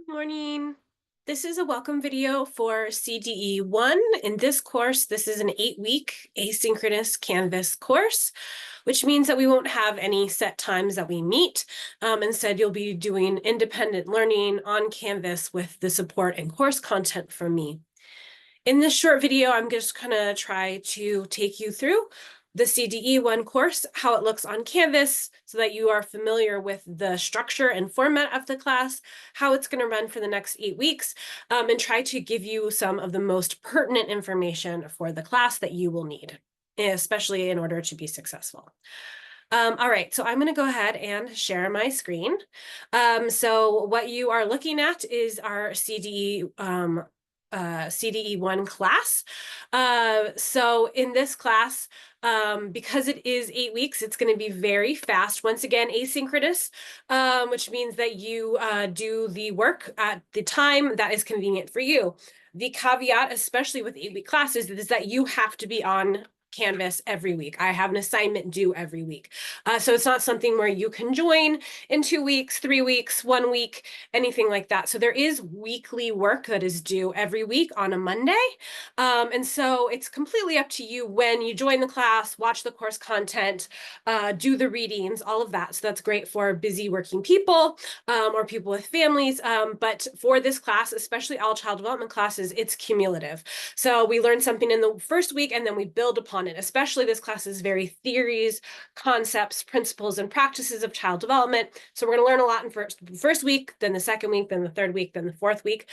Good morning. This is a welcome video for CDE 1. In this course, this is an 8-week asynchronous Canvas course, which means that we won't have any set times that we meet. Instead, you'll be doing independent learning on Canvas with the support and course content from me. In this short video, I'm just gonna try to take you through the CDE 1 course, how it looks on Canvas, so that you are familiar with the structure and format of the class, how it's gonna run for the next 8 weeks, and try to give you some of the most pertinent information for the class that you will need, especially in order to be successful. All right, so I'm going to go ahead and share my screen. So what you are looking at is our CDE1 class. So in this class, because it is 8 weeks, it's going to be very fast. Once again, asynchronous, which means that you do the work at the time that is convenient for you. The caveat, especially with 8-week classes, is that you have to be on Canvas every week. I have an assignment due every week. So it's not something where you can join in 2 weeks, 3 weeks, 1 week, anything like that. So there is weekly work that is due every week on a Monday. And so it's completely up to you when you join the class, watch the course content, do the readings, all of that. So that's great for busy working people or people with families. But for this class, especially all child development classes, it's cumulative. So we learn something in the first week and then we build upon it. Especially this class is very theories, concepts, principles, and practices of child development. So we're going to learn a lot in first week, then the second week, then the third week, then the fourth week.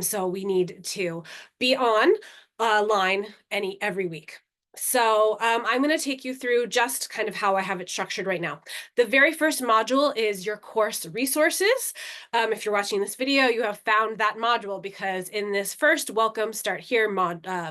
So we need to be on line every week. So I'm going to take you through just kind of how I have it structured right now. The very first module is your course resources. If you're watching this video, you have found that module because in this first welcome start here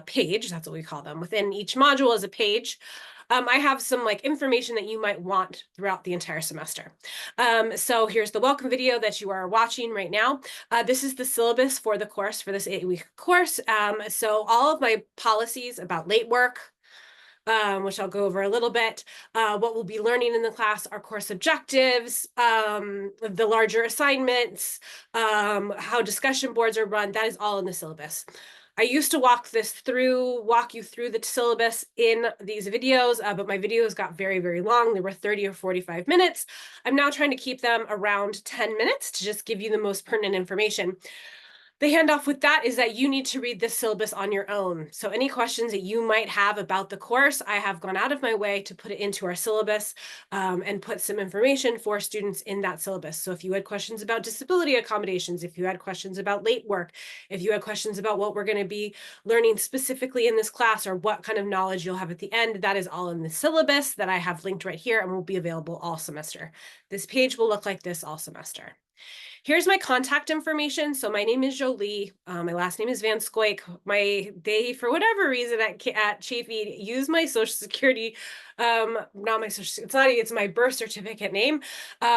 page, that's what we call them, within each module is a page. I have some information that you might want throughout the entire semester. So here's the welcome video that you are watching right now. This is the syllabus for the course, for this 8-week course. So all of my policies about late work, which I'll go over a little bit. What we'll be learning in the class are course objectives, the larger assignments, how discussion boards are run. That is all in the syllabus. I used to walk you through the syllabus in these videos, but my videos got very, very long. They were 30 or 45 minutes. I'm now trying to keep them around 10 minutes to just give you the most pertinent information. The handoff with that is that you need to read this syllabus on your own. So any questions that you might have about the course, I have gone out of my way to put it into our syllabus and put some information for students in that syllabus. So if you had questions about disability accommodations, if you had questions about late work, if you had questions about what we're going to be learning specifically in this class or what kind of knowledge you'll have at the end, that is all in the syllabus that I have linked right here and will be available all semester. This page will look like this all semester. Here's my contact information. So my name is Jolie. My last name is Van Scoik. They, for whatever reason at Chafee, use my social security, not my social, it's my birth certificate name,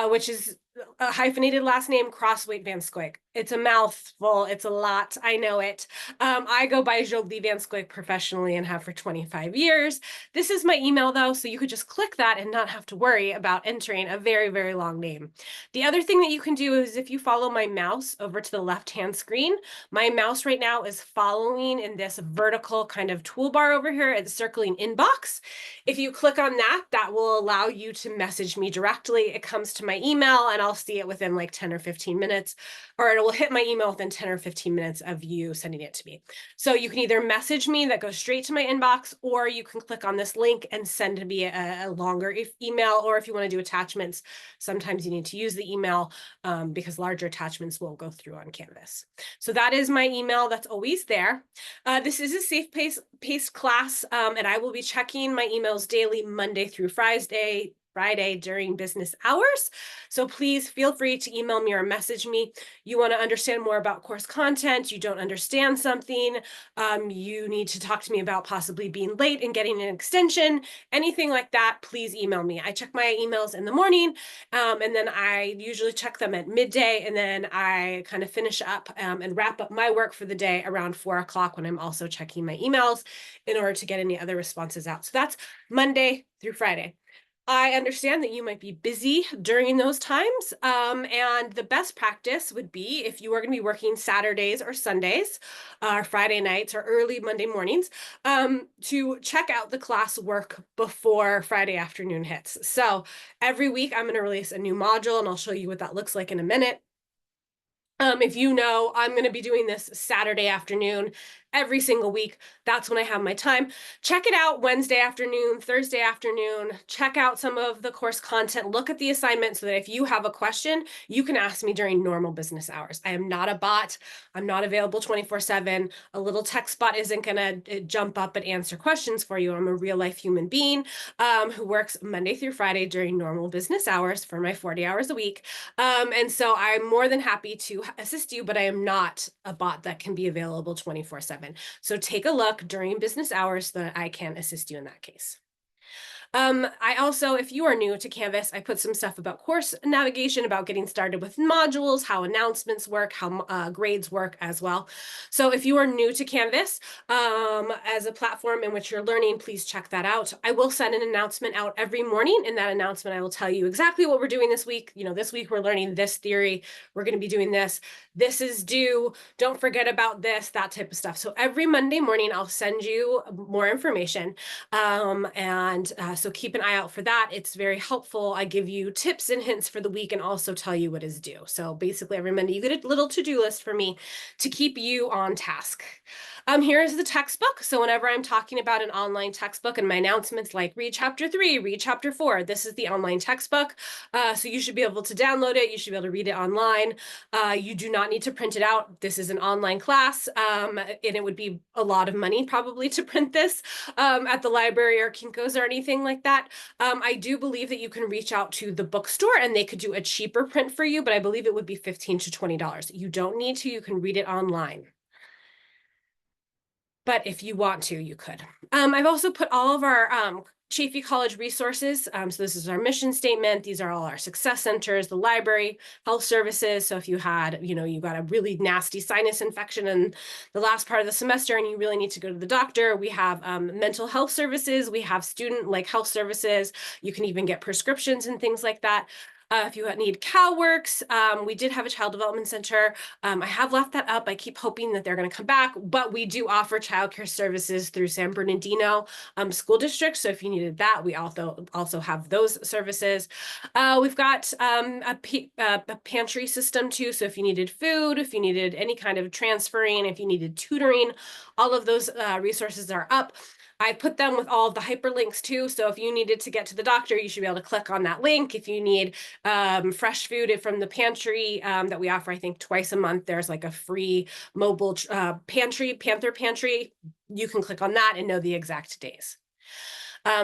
which is a hyphenated last name, Crossweight Van Scoik. It's a mouthful. It's a lot. I know it. I go by Jolie Van Scoik professionally and have for 25 years. This is my email though, so you could just click that and not have to worry about entering a very, very long name. The other thing that you can do is if you follow my mouse over to the left-hand screen, my mouse right now is following in this vertical kind of toolbar over here. It's circling inbox. If you click on that, that will allow you to message me directly. It comes to my email and I'll see it within like 10 or 15 minutes, or it will hit my email within 10 or 15 minutes of you sending it to me. So you can either message me that goes straight to my inbox, or you can click on this link and send me a longer email, or if you want to do attachments, sometimes you need to use the email because larger attachments won't go through on Canvas. So that is my email. That's always there. This is a safe-paced class, and I will be checking my emails daily, Monday through Friday during business hours. So please feel free to email me or message me. You want to understand more about course content, you don't understand something, you need to talk to me about possibly being late and getting an extension, anything like that, please email me. I check my emails in the morning, and then I usually check them at midday, and then I kind of finish up and wrap up my work for the day around 4 o'clock when I'm also checking my emails in order to get any other responses out. So that's Monday through Friday. I understand that you might be busy during those times. And the best practice would be if you are going to be working Saturdays or Sundays, or Friday nights or early Monday mornings, to check out the class work before Friday afternoon hits. So every week I'm going to release a new module, and I'll show you what that looks like in a minute. If you know I'm going to be doing this Saturday afternoon every single week, that's when I have my time. Check it out Wednesday afternoon, Thursday afternoon. Check out some of the course content. Look at the assignment so that if you have a question, you can ask me during normal business hours. I am not a bot. I'm not available 24/7. A little text bot isn't going to jump up and answer questions for you. I'm a real life human being who works Monday through Friday during normal business hours for my 40 hours a week. And so I'm more than happy to assist you, but I am not a bot that can be available 24/7. So take a look during business hours so that I can assist you in that case. I also, if you are new to Canvas, I put some stuff about course navigation, about getting started with modules, how announcements work, how grades work as well. So if you are new to Canvas as a platform in which you're learning, please check that out. I will send an announcement out every morning. In that announcement, I will tell you exactly what we're doing this week. This week we're learning this theory. We're going to be doing this. This is due. Don't forget about this, that type of stuff. So every Monday morning, I'll send you more information. So keep an eye out for that. It's very helpful. I give you tips and hints for the week and also tell you what is due. So basically every Monday you get a little to-do list for me to keep you on task. Here is the textbook. So whenever I'm talking about an online textbook and my announcements like read chapter 3, read chapter 4, this is the online textbook. So you should be able to download it. You should be able to read it online. You do not need to print it out. This is an online class, and it would be a lot of money probably to print this at the library or Kinko's or anything like that. I do believe that you can reach out to the bookstore and they could do a cheaper print for you, but I believe it would be $15 to $20. You don't need to. You can read it online. But if you want to, you could. I've also put all of our Chaffey College resources. So this is our mission statement. These are all our success centers, the library, health services. So if you had, you got a really nasty sinus infection in the last part of the semester and you really need to go to the doctor, we have mental health services. We have student health services. You can even get prescriptions and things like that. If you need CalWORKs, we did have a child development center. I have left that up. I keep hoping that they're going to come back, but we do offer childcare services through San Bernardino School District. So if you needed that, we also have those services. We've got a pantry system too. So if you needed food, if you needed any kind of transferring, if you needed tutoring, all of those resources are up. I put them with all of the hyperlinks too. So if you needed to get to the doctor, you should be able to click on that link. If you need fresh food from the pantry that we offer, I think twice a month, there's a free mobile Panther Pantry. You can click on that and know the exact days.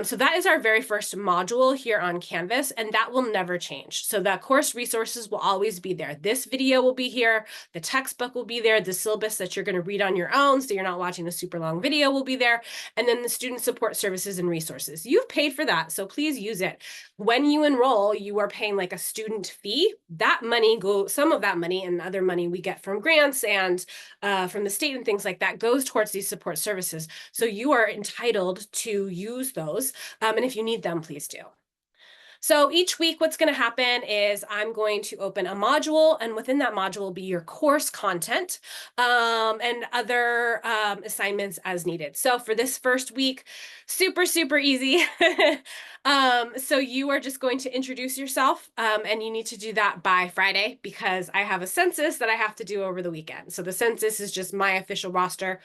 So that is our very first module here on Canvas, and that will never change. So that course resources will always be there. This video will be here, the textbook will be there, the syllabus that you're going to read on your own, so you're not watching a super long video, will be there, and then the student support services and resources. You've paid for that, so please use it. When you enroll, you are paying a student fee. That money some of that money and other money we get from grants and from the state and things like that goes towards these support services. So you are entitled to use those. And if you need them, please do. So each week, what's going to happen is I'm going to open a module, and within that module will be your course content and other assignments as needed. So for this first week, super, super easy. So you are just going to introduce yourself, and you need to do that by Friday because I have a census that I have to do over the weekend. So the census is just my official roster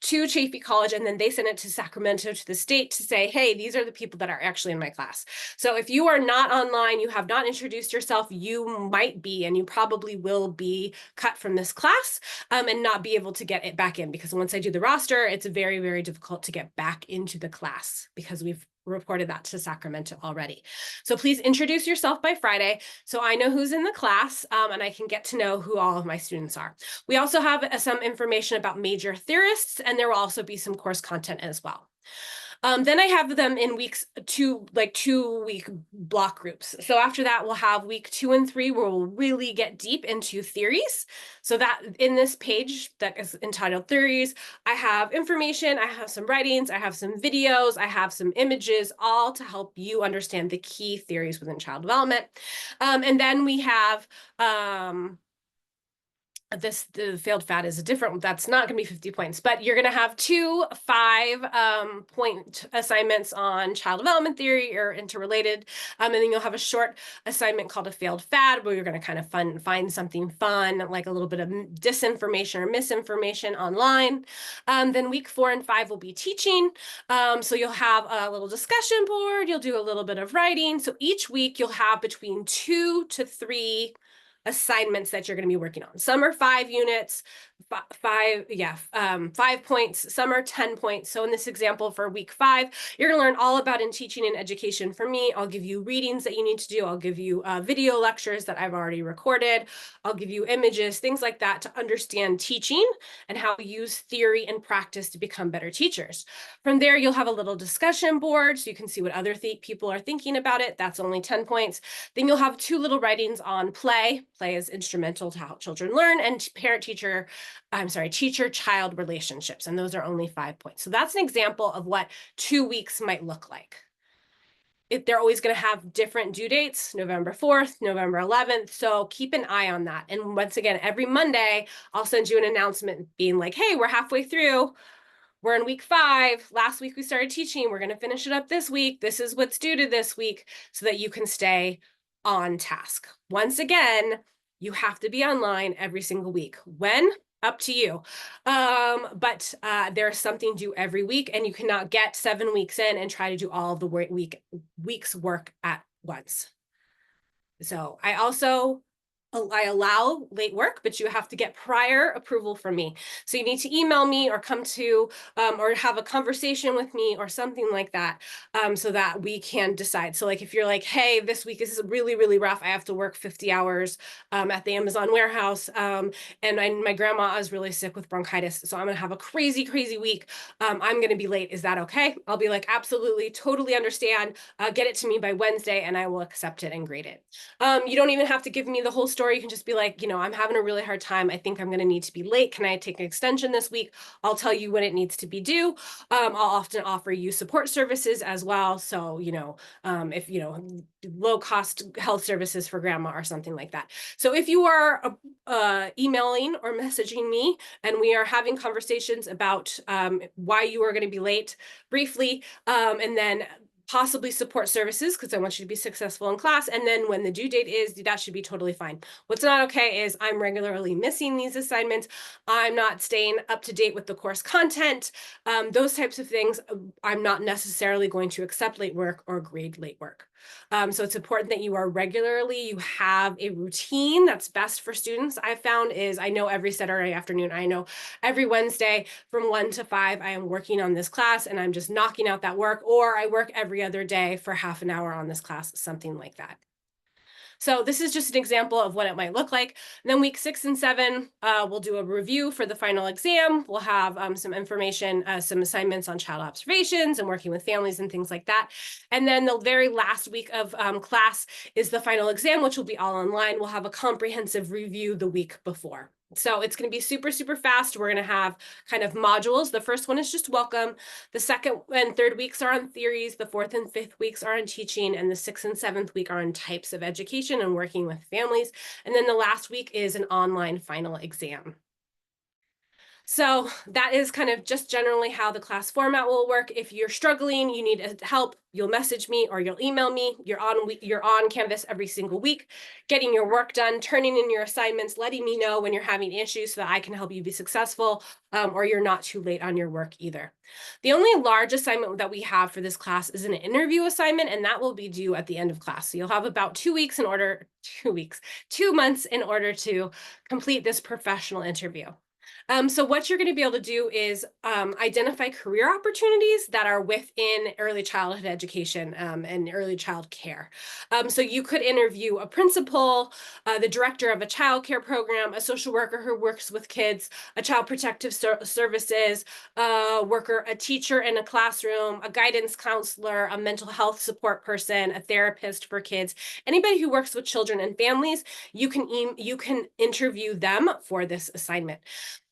to Chaffey College, and then they send it to Sacramento to the state to say, hey, these are the people that are actually in my class. So if you are not online, you have not introduced yourself, you might be, and you probably will be cut from this class and not be able to get it back in, because once I do the roster, it's very, very difficult to get back into the class because we've reported that to Sacramento already. So please introduce yourself by Friday so I know who's in the class and I can get to know who all of my students are. We also have some information about major theorists, and there will also be some course content as well. Then I have them in weeks like 2 week block groups. So after that, we'll have week 2 and 3 where we'll really get deep into theories. So that in this page that is entitled Theories, I have information, I have some writings, I have some videos, I have some images, all to help you understand the key theories within child development. And then we have the failed FAD is a different, that's not going to be 50 points, but you're going to have 2 5-point assignments on child development theory or interrelated. And then you'll have a short assignment called a failed FAD where you're going to kind of find something fun, like a little bit of disinformation or misinformation online. Then week 4 and 5 will be teaching. So you'll have a little discussion board, you'll do a little bit of writing. So each week you'll have between 2 to 3 assignments that you're going to be working on. Some are 5 units, 5 points. Some are 10 points. So in this example for week 5, you're going to learn all about in teaching and education for me. I'll give you readings that you need to do. I'll give you video lectures that I've already recorded. I'll give you images, things like that to understand teaching and how to use theory and practice to become better teachers. From there, you'll have a little discussion board so you can see what other people are thinking about it. That's only 10 points. Then you'll have 2 little writings on play. Play is instrumental to how children learn, and teacher-child relationships, and those are only 5 points. So that's an example of what 2 weeks might look like. They're always going to have different due dates, November 4th, November 11th. So keep an eye on that. And once again, every Monday, I'll send you an announcement being like, hey, we're halfway through. We're in week 5. Last week we started teaching. We're going to finish it up this week. This is what's due to this week so that you can stay on task. Once again, you have to be online every single week. When? Up to you. But there's something due every week, and you cannot get 7 weeks in and try to do all of the week's work at once. So I allow late work, but you have to get prior approval from me. So you need to email me or come to or have a conversation with me or something like that so that we can decide. So like if you're like, hey, this week is really, really rough. I have to work 50 hours at the Amazon warehouse and my grandma is really sick with bronchitis. So I'm going to have a crazy, crazy week. I'm going to be late. Is that okay? I'll be like, absolutely, totally understand. Get it to me by Wednesday and I will accept it and grade it. You don't even have to give me the whole story. You can just be like, I'm having a really hard time. I think I'm going to need to be late. Can I take an extension this week? I'll tell you when it needs to be due. I'll often offer you support services as well. So, if, low cost health services for grandma or something like that. So if you are emailing or messaging me and we are having conversations about why you are going to be late briefly, and then possibly support services because I want you to be successful in class. And then when the due date is, that should be totally fine. What's not okay is I'm regularly missing these assignments. I'm not staying up to date with the course content. Those types of things, I'm not necessarily going to accept late work or grade late work. So it's important that you you have a routine that's best for students. I've found is I know every Saturday afternoon, I know every Wednesday from 1 to 5, I am working on this class and I'm just knocking out that work, or I work every other day for half an hour on this class, something like that. So this is just an example of what it might look like. And then week 6 and 7, we'll do a review for the final exam. We'll have some information, some assignments on child observations and working with families and things like that. And then the very last week of class is the final exam, which will be all online. We'll have a comprehensive review the week before. So it's going to be super, super fast. We're going to have kind of modules. The first one is just welcome. The second and third weeks are on theories. The fourth and fifth weeks are on teaching. And the sixth and seventh week are on types of education and working with families. And then the last week is an online final exam. So that is kind of just generally how the class format will work. If you're struggling, you need help, you'll message me or you'll email me. You're on Canvas every single week, getting your work done, turning in your assignments, letting me know when you're having issues so that I can help you be successful, or you're not too late on your work either. The only large assignment that we have for this class is an interview assignment, and that will be due at the end of class. So you'll have about 2 months in order to complete this professional interview. So what you're going to be able to do is identify career opportunities that are within early childhood education and early child care. So you could interview a principal, the director of a child care program, a social worker who works with kids, a child protective services worker, a teacher in a classroom, a guidance counselor, a mental health support person, a therapist for kids, anybody who works with children and families. You can interview them for this assignment.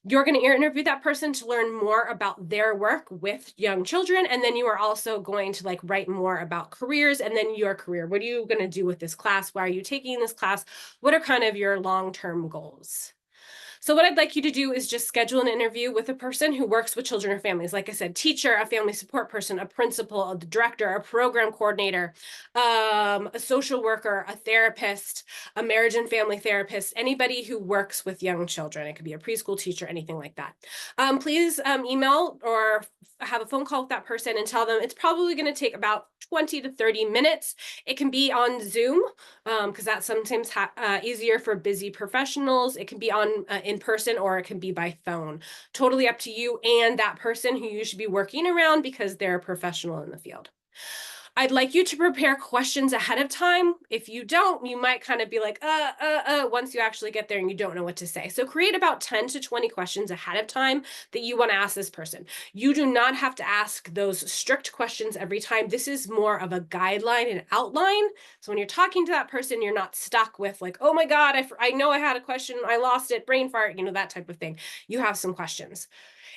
You're going to interview that person to learn more about their work with young children. And then you are also going to like write more about careers and then your career. What are you going to do with this class? Why are you taking this class? What are kind of your long-term goals? So what I'd like you to do is just schedule an interview with a person who works with children or families. Like I said, teacher, a family support person, a principal, a director, a program coordinator, a social worker, a therapist, a marriage and family therapist, anybody who works with young children. It could be a preschool teacher, anything like that. Please email or have a phone call with that person and tell them it's probably going to take about 20 to 30 minutes. It can be on Zoom because that's sometimes easier for busy professionals. It can be on in person or it can be by phone. Totally up to you and that person who you should be working around because they're a professional in the field. I'd like you to prepare questions ahead of time. If you don't, you might kind of be like, once you actually get there and you don't know what to say. So create about 10 to 20 questions ahead of time that you want to ask this person. You do not have to ask those strict questions every time. This is more of a guideline and outline. So when you're talking to that person, you're not stuck with like, oh my God, I know I had a question, I lost it, brain fart, that type of thing. You have some questions.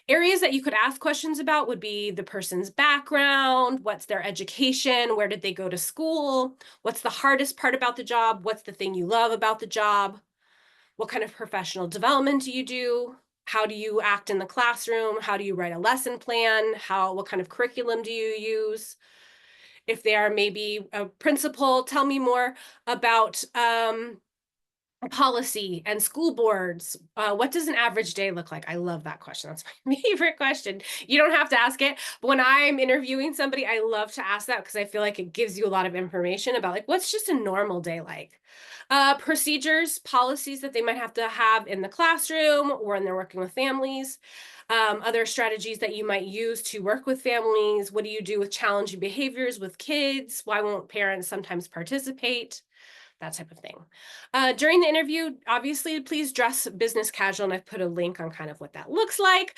Areas that you could ask questions about would be the person's background, what's their education, where did they go to school, what's the hardest part about the job, what's the thing you love about the job, what kind of professional development do you do, how do you act in the classroom, how do you write a lesson plan, what kind of curriculum do you use. If they are maybe a principal, tell me more about policy and school boards. What does an average day look like? I love that question. That's my favorite question. You don't have to ask it, but when I'm interviewing somebody, I love to ask that because I feel like it gives you a lot of information about like what's just a normal day like. Procedures, policies that they might have to have in the classroom or when they're working with families. Other strategies that you might use to work with families. What do you do with challenging behaviors with kids? Why won't parents sometimes participate? That type of thing. During the interview, obviously, please dress business casual, and I've put a link on kind of what that looks like.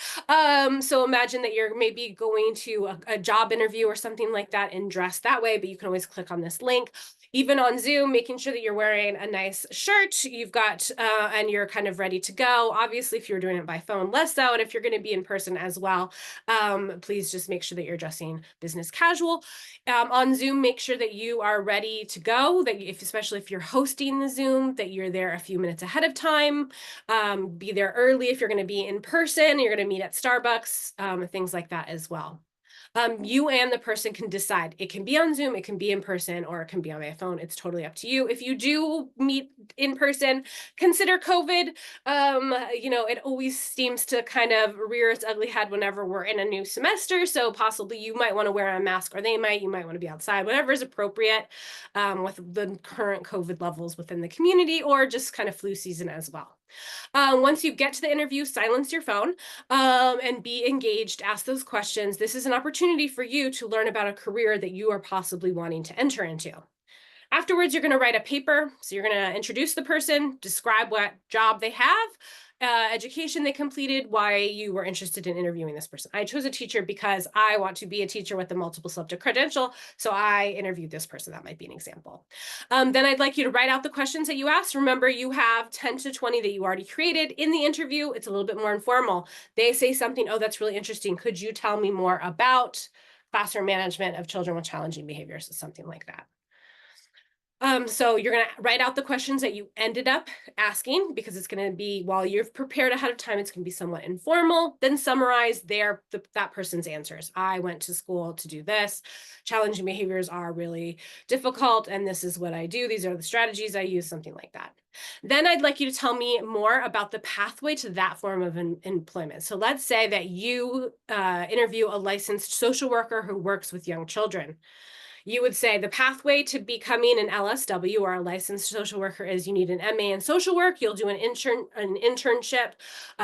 So imagine that you're maybe going to a job interview or something like that and dress that way, but you can always click on this link. Even on Zoom, making sure that you're wearing a nice shirt, you've got, and you're kind of ready to go. Obviously, if you're doing it by phone, less so. And if you're going to be in person as well, please just make sure that you're dressing business casual. On Zoom, make sure that you are ready to go, that especially if you're hosting the Zoom, that you're there a few minutes ahead of time. Be there early if you're going to be in person, you're going to meet at Starbucks, things like that as well. You and the person can decide. It can be on Zoom, it can be in person, or it can be on my phone. It's totally up to you. If you do meet in person, consider COVID. It always seems to kind of rear its ugly head whenever we're in a new semester. So possibly you might want to wear a mask or you might want to be outside, whatever is appropriate with the current COVID levels within the community or just kind of flu season as well. Once you get to the interview, silence your phone and be engaged, ask those questions. This is an opportunity for you to learn about a career that you are possibly wanting to enter into. Afterwards, you're going to write a paper. So you're going to introduce the person, describe what job they have, education they completed, why you were interested in interviewing this person. I chose a teacher because I want to be a teacher with a multiple subject credential. So I interviewed this person. That might be an example. Then I'd like you to write out the questions that you asked. Remember, you have 10 to 20 that you already created. In the interview, it's a little bit more informal. They say something, oh, that's really interesting. Could you tell me more about classroom management of children with challenging behaviors? Something like that. So you're going to write out the questions that you ended up asking because it's going to be, while you've prepared ahead of time, it's going to be somewhat informal. Then summarize that person's answers. I went to school to do this. Challenging behaviors are really difficult, and this is what I do. These are the strategies I use, something like that. Then I'd like you to tell me more about the pathway to that form of employment. So let's say that you interview a licensed social worker who works with young children. You would say the pathway to becoming an LSW or a licensed social worker is you need an MA in social work. You'll do an internship.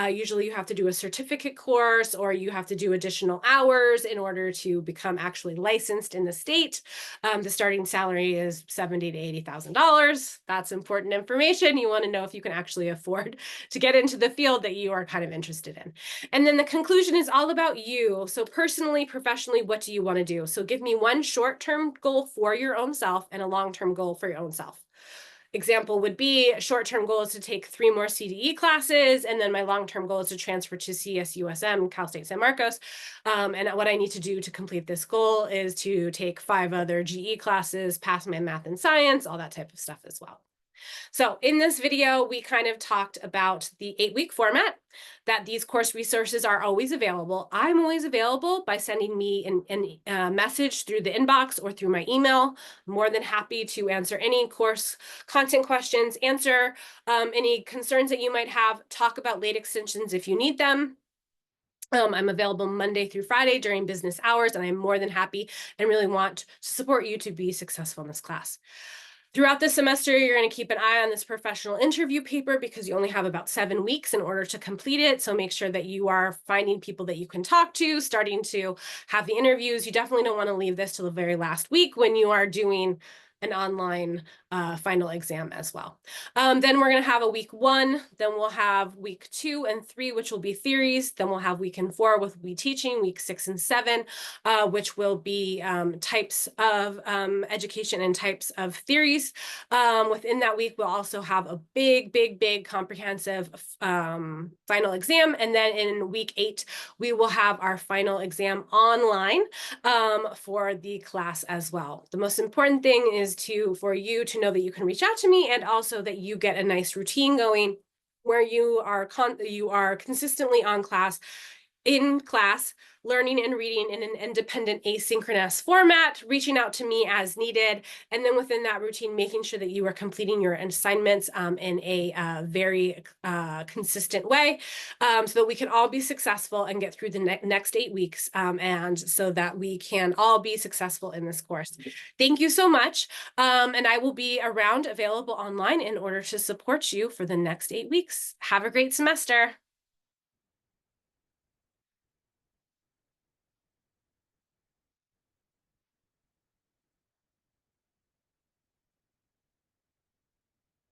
Usually you have to do a certificate course, or you have to do additional hours in order to become actually licensed in the state. The starting salary is $70,000 to $80,000. That's important information. You want to know if you can actually afford to get into the field that you are kind of interested in. And then the conclusion is all about you. So personally, professionally, what do you want to do? So give me one short-term goal for your own self and a long-term goal for your own self. Example would be short-term goal is to take 3 more CDE classes, and then my long-term goal is to transfer to CSUSM, Cal State San Marcos. And what I need to do to complete this goal is to take 5 other GE classes, pass my math and science, all that type of stuff as well. So in this video, we kind of talked about the 8-week format, that these course resources are always available. I'm always available by sending me a message through the inbox or through my email. I'm more than happy to answer any course content questions, answer any concerns that you might have, talk about late extensions if you need them. I'm available Monday through Friday during business hours, and I'm more than happy and really want to support you to be successful in this class. Throughout the semester, you're going to keep an eye on this professional interview paper because you only have about 7 weeks in order to complete it. So make sure that you are finding people that you can talk to, starting to have the interviews. You definitely don't want to leave this till the very last week when you are doing an online final exam as well. Then we're going to have a week 1, then we'll have week 2 and 3, which will be theories. Then we'll have week 4 with we teaching, week 6 and 7, which will be types of education and types of theories. Within that week, we'll also have a big comprehensive final exam. And then in week 8, we will have our final exam online for the class as well. The most important thing is for you to know that you can reach out to me, and also that you get a nice routine going where you are consistently in class, learning and reading in an independent asynchronous format, reaching out to me as needed, and then within that routine, making sure that you are completing your assignments in a very consistent way, so that we can all be successful and get through the next 8 weeks, and so that we can all be successful in this course. Thank you so much, and I will be around, available online in order to support you for the next 8 weeks. Have a great semester.